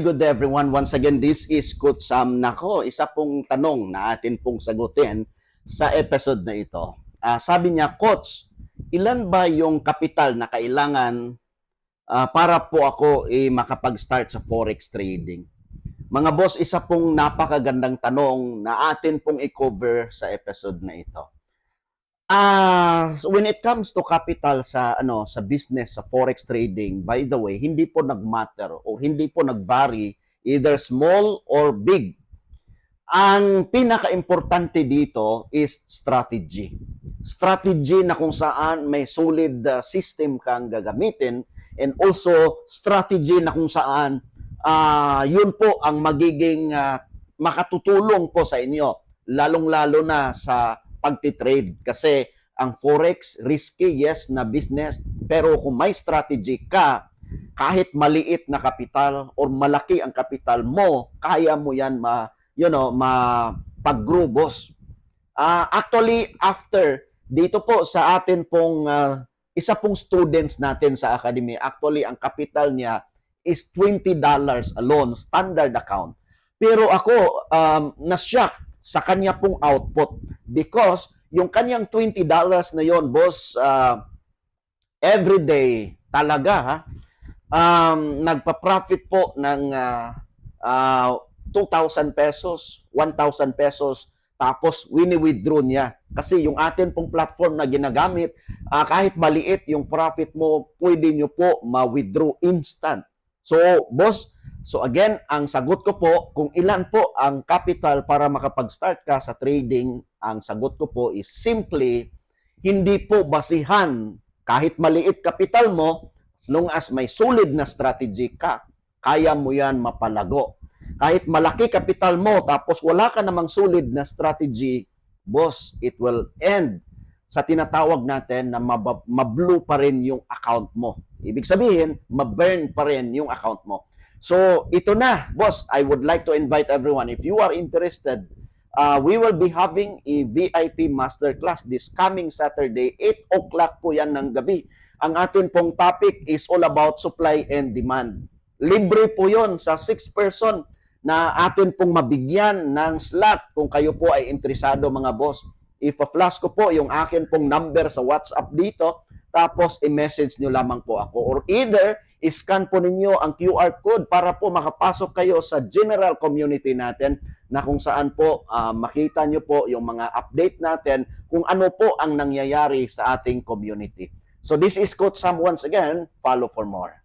Good everyone. Once again, this is Coach Sam. Nako, isa pong tanong na atin pong sagutin sa episode na ito. Sabi niya, Coach, ilan ba yung kapital na kailangan para po ako makapag-start sa forex trading? Mga boss, isa pong napakagandang tanong na atin pong i-cover sa episode na ito. When it comes to capital sa business, sa forex trading, by the way, hindi po nagmatter o hindi po nagvary either small or big. Ang pinaka-importante dito is strategy. Strategy na kung saan may solid system kang gagamitin, and also strategy na kung saan yun po ang magiging makatutulong po sa inyo, lalong-lalo na sa pagtitrade. Kasi ang forex, risky, yes, na business, pero kung may strategy ka, kahit maliit na kapital or malaki ang kapital mo, kaya mo yan pag-grow, boss. Actually, after dito po sa atin pong isa pong students natin sa academy, actually ang kapital niya is $20 alone, standard account. Pero ako, na-shock sa kanya pong output because yung kanyang $20 na yon, boss, everyday talaga, nagpa-profit po ng 2,000 pesos, 1,000 pesos, tapos wini-withdraw niya. Kasi yung atin pong platform na ginagamit, kahit maliit yung profit mo, pwede nyo po ma-withdraw instant. So, boss, so again, ang sagot ko po, kung ilan po ang capital para makapag-start ka sa trading, ang sagot ko po is simply, hindi po basihan kahit maliit capital mo, as long as may solid na strategy ka, kaya mo yan mapalago. Kahit malaki capital mo, tapos wala ka namang solid na strategy, boss, it will end sa tinatawag natin na ma-blue pa rin yung account mo. Ibig sabihin, ma-burn pa rin yung account mo. So, ito na, boss, I would like to invite everyone. If you are interested, we will be having a VIP masterclass this coming Saturday, 8 o'clock po yan ng gabi. Ang atin pong topic is all about supply and demand. Libre po yon sa 6 person na atin pong mabigyan ng slot kung kayo po ay interesado, mga boss. Ipa-flash ko po yung akin pong number sa WhatsApp dito, tapos i-message nyo lamang po ako. Or either, i-scan po ninyo ang QR code para po makapasok kayo sa general community natin na kung saan po makita nyo po yung mga update natin kung ano po ang nangyayari sa ating community. So this is Coach Sam once again. Follow for more.